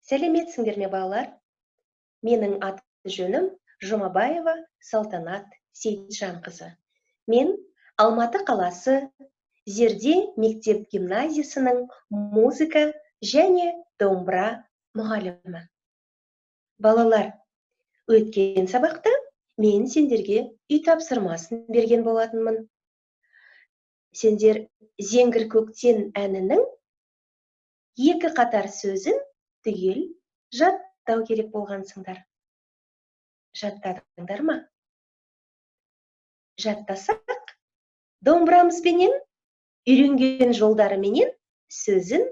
Сәлеметсіңдер ме, балалар? Менің аты жөнім Жұмабаева Салтанат Сейітжанқызы. Мен Алматы қаласы Зерде мектеп-гимназиясының музыка және домбыра мұғалімі. Балалар, өткен сабақта мен сендерге үй тапсырмасын берген болатынмын. Сендер «Зеңгір көктен» әнінің 2 қатар сөзін түгел жаттау керек болғансыңдар. Жаттадыңдар ма? Жаттасақ, домбырамызбенен, үйренген жолдарыменен сөзін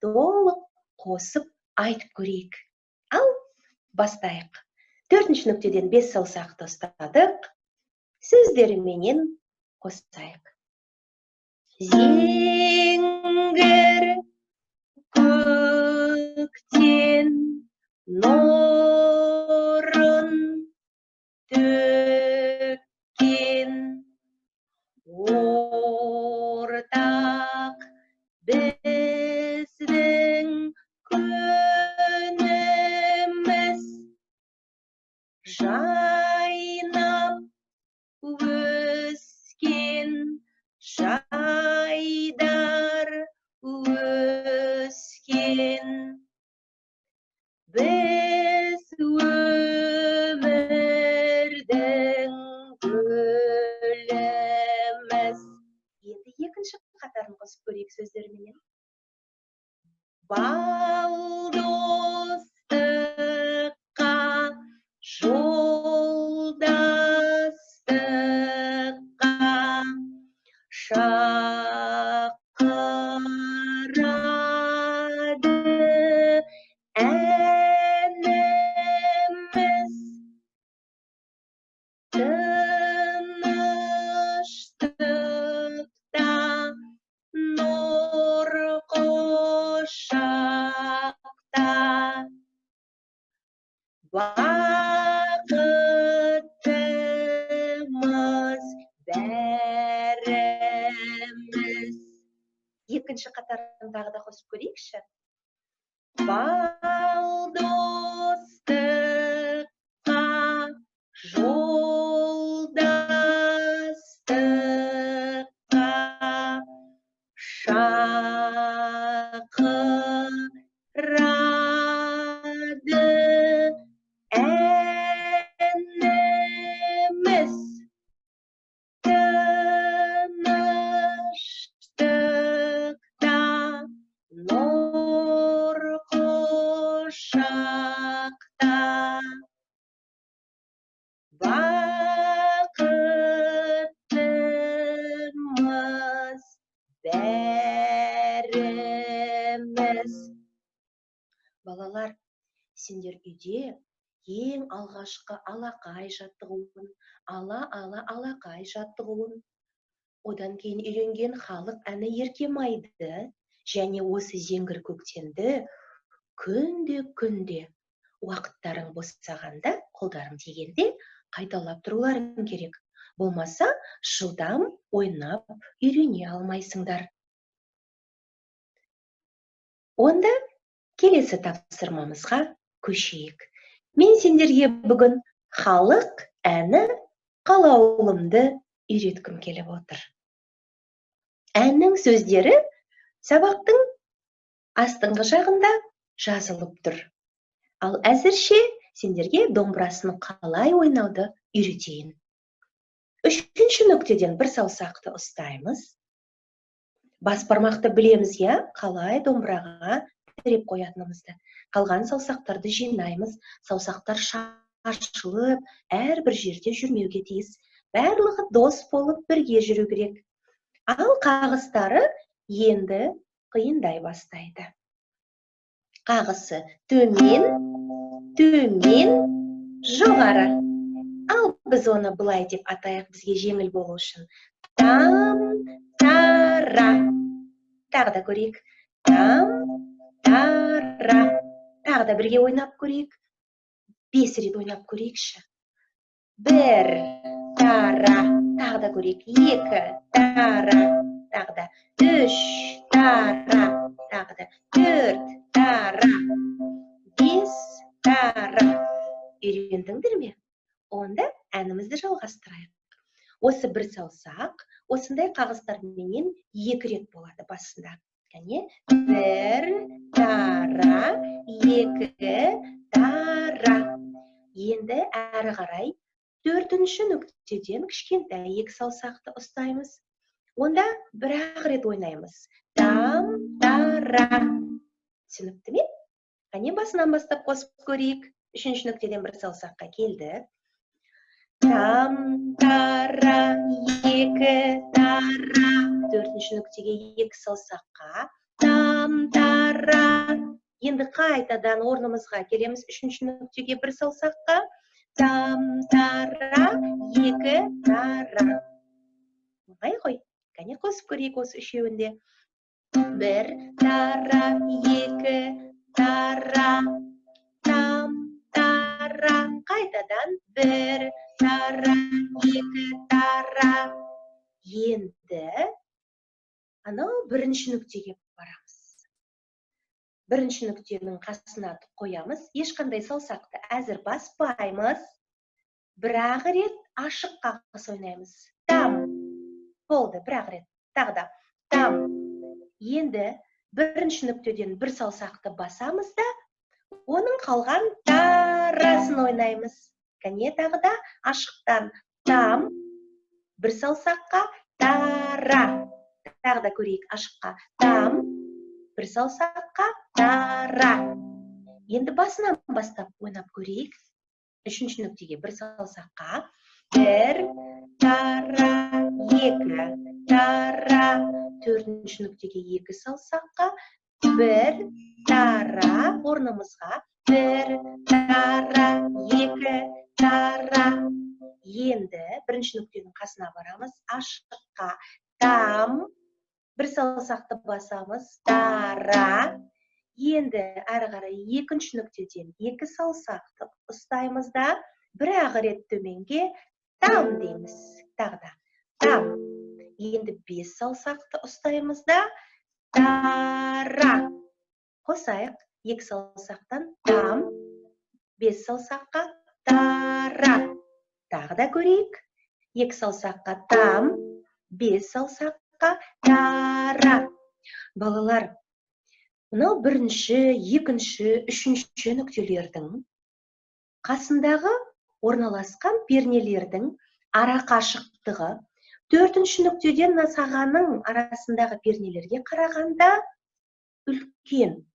толық қосып айтып көрейік. Ал бастайық. 4-ші нүктеден 5 саусақты ұстадық. Сөздеріменен қосайық. Зеңгір көктен нұрын төккен, ортақ біздің күніміз, жайнап өскен, жайдар өскен, біз өмірдің гүліміз. Енді 2-ші қатарын қосып көрейік сөздеріменен. Балдостыққа, жолдастыққа шақырады әніміз. Тыныштықта, нұр құшақта, бақытымыз бәріміз. 2-ші қатарын тағы да қосып көрейікші. Балдостыққа, жолдастыққа шақырады әніміз. Тыныштықта, нұр құшақта, бақытымыз бәріміз. Балалар, сендер үйде ең алғашқы алақай жаттығуын, алақай жаттығуын, одан кейін үйренген халық әні Еркемайды және осы Зеңгір көктенді күнде уақыттарың босағанда, қолдарың тигенде қайталап тұруларың керек. Болмаса, жылдам ойнап үйрене алмайсыңдар. Онда келесі тапсырмамызға көшейік. Мен сендерге бүгін халық әні қалаулымды үйреткім келіп отыр. Әннің сөздері сабақтың астыңғы жағында жазылып тұр. Ал әзірше сендерге домбырасын қалай ойнауды үйретейін. 3-ші нүктеден 1 саусақты ұстаймыз. Бас бармақты білеміз, қалай домбыраға тіреп қоятынымызды. Қалған саусақтарды жинаймыз. Саусақтар шашылып, әрбір жерде жүрмеуге тиіс. Барлығы дос болып бірге жүру керек. Ал қағыстары енді қиындай бастайды. Қағысы төмен, жоғары. Ал біз оны былай деп атайық, бізге жеңіл болу үшін. Там, тара. Тағы да көрейік. Там, тара. Тағы да бірге ойнап көрейік. 5 рет ойнап көрейікші. 1, тара. Тағы да көрейік. 2, тара. Тағы да 3, тара. Тағы да 4, тара. 5, тара. Үйрендіңдер ме? Онда әнімізді жалғастырайық. Осы бір саусақ, осындай қағыстарменен 2 рет болады басында. Кәне, 1 тара, 2 тара. Енді әрі қарай 4-ші нүктеден кішкентай 2 саусақты ұстаймыз. Онда бір-ақ рет ойнаймыз. Там, тара. Түсінікті ме? Кәне, басынан бастап қосып көрейік. 3-ші нүктеден 1 саусаққа келді. Там, тара, 2 тара. 4-ші нүктеге 2 саусаққа. Там, тара. Енді қайтадан орнымызға келеміз. 3-ші нүктеге 1 саусаққа. Там, тара, 2 тара. Оңай ғой. Кәне қосып көрейік осы үшеуінде. 1 тара, 2 тара. Там, тара. Қайтадан 1 тара, 2 тара. Енді анау 1-ші нүктеге барамыз. 1-ші нүктенің қасына қоямыз. Ешқандай саусақты әзір баспаймыз. Бір-ақ рет ашық қағыс ойнаймыз. Там. Болды, бір-ақ рет. Тағы да. Там. Енді 1-ші нүктеден 1 саусақты басамыз да, оның қалған тарасын ойнаймыз. Кәне, тағы да ашықтан. Там. 1 саусаққа тара. Тағы да көрейік ашыққа. Там. 1 саусаққа тара. Енді басынан бастап ойнап көрейік. 3-ші нүктеге 1 саусаққа. 1 тара, 2 тара. 4-ші нүктеге 2 саусаққа. 1 тара. Орнымызға. 1 тара, 2 тара. Енді 1-ші нүктенің қасына барамыз. Ашыққа. Там. 1 саусақты басамыз. Тара. Енді әрі қарай 2-ші нүктеден 2 саусақты ұстаймыз да, бір-ақ рет төменге там дейміз. Тағы да. Там. Енді 5 саусақты ұстаймыз да, тара. Қосайық. 2 саусақтан там. 5 саусаққа тара. Тағы да көрейік. 2 саусаққа там. 5 саусаққа тара. Балалар, мынау 1-ші, 2-ші, 3-ші нүктелердің қасындағы орналасқан пернелердің ара қашықтығы 4-ші нүктеден сағаның арасындағы пернелерге қарағанда үлкен.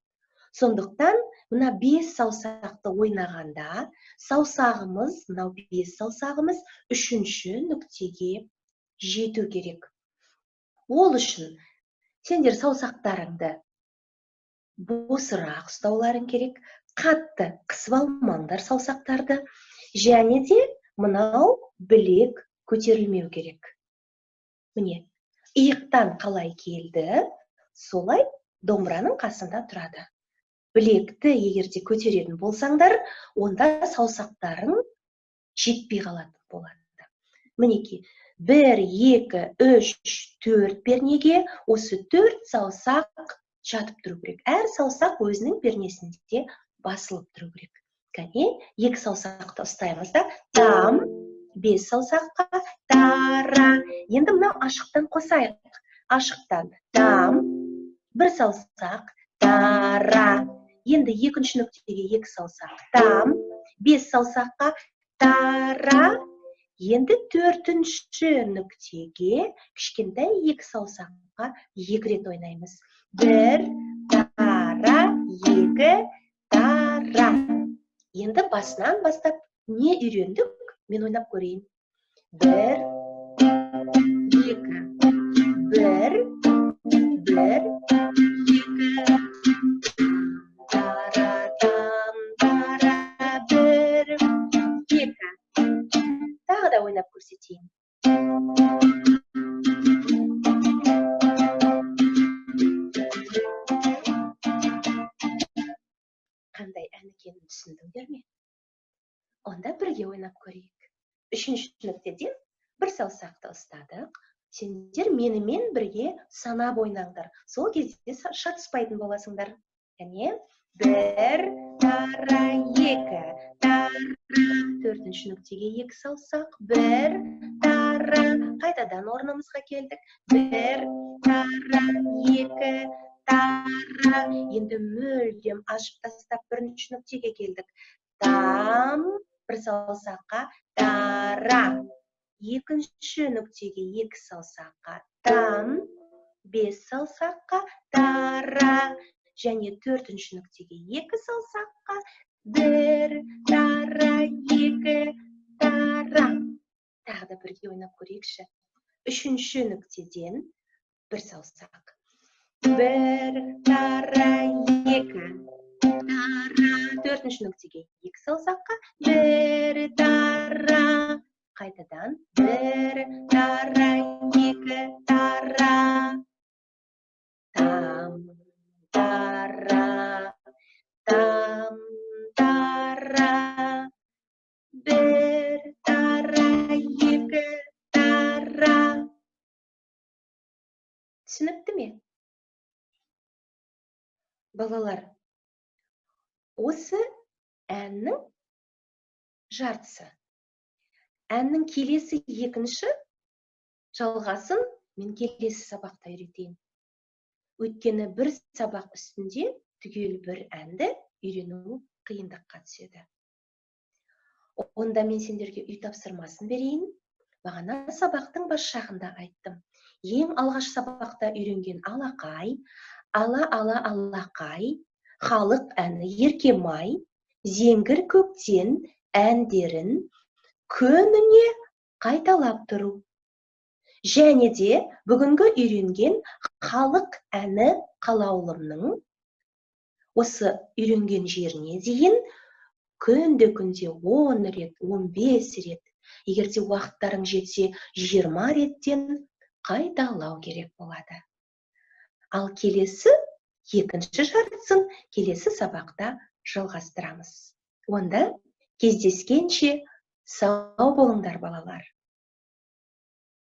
Сондықтан, мына 5 саусақты ойнағанда, саусағымыз, мынау 5 саусағымыз 3-ші нүктеге жету керек. Ол үшін сендер саусақтарыңды босырақ ұстауларың керек, қатты қысып алмаңдар саусақтарды, және де мынау білек көтерілмеу керек. Міне, иықтан қалай келді, солай домбыраның қасында тұрады. Білекті егерде көтеретін болсаңдар, онда саусақтарың жетпей қалатын болады. Мінеки, 1, 2, 3, 4 пернеге осы 4 саусақ жатып тұру керек. Әр саусақ өзінің пернесінде басылып тұру керек. Кәне, 2 саусақты ұстаймыз да, там, 5 саусаққа тара. Енді мынау ашықтан қосайық. Ашықтан там, 1 саусақ тара. Енді 2-ші нүктеге 2 саусақ там, 5 саусаққа тара. Енді 4-ші нүктеге кішкентай 2 саусаққа 2 рет ойнаймыз. 1 тара, 2 тара. Енді басынан бастап не үйрендік? Мен ойнап көрейін. 1, 2, 1, 1, 2, тара, там, тара, 1, 2. Тағы да ойнап көрсетейін. Қандай ән екенін түсіндіңдер ме? Онда бірге ойнап көрейік. 3-ші нүктеден 1 саусақты ұстадық. Сендер менімен бірге санап ойнаңдар. Сол кезде шатыспайтын боласыңдар. Яғни бір тара екі тара, төртінші нүктеге екі салсақ, бір тара, қайтадан орнымызға келдік, бір тара екі тара. Енді мүлдем ашып тастап бірінші нүктеге келдік, там, бір салсаққа тара, екінші нүктеге екі салсаққа там, бес салсаққа тара, және төртінші нүктеге екі салсаққа бір тара, екі тара. Тағы да бірге ойнап көрейікші. Үшінші нүктеден бір салсақ. Бір тара, екі тара. Төртінші нүктеге екі салсаққа бір тара. Қайтадан бір тара, екі тара. Там, тара, там, тара. Бір тара, екі тара. Түсінікті ме? Балалар, осы әннің жартысы. Әннің келесі екінші жалғасын мен келесі сабақта үйретейін. Өйткені бір сабақ үстінде түгел бір әнді үйрену қиындыққа түседі. Онда мен сендерге үй тапсырмасын берейін. Бағана сабақтың бас жағында айттым. Ең алғаш сабақта үйренген алақай, алақай, халық әні еркемай, зеңгір көктен әндерін күніне қайталап тұру. Және де бүгінгі үйренген халық әні қалаулымның осы үйренген жеріне дейін күнде 10 рет, 15 рет, егерде уақыттарың жетсе 20 реттен қайталау керек болады. Ал келесі екінші жартысын келесі сабақта жалғастырамыз. Онда кездескенше сау болыңдар балалар.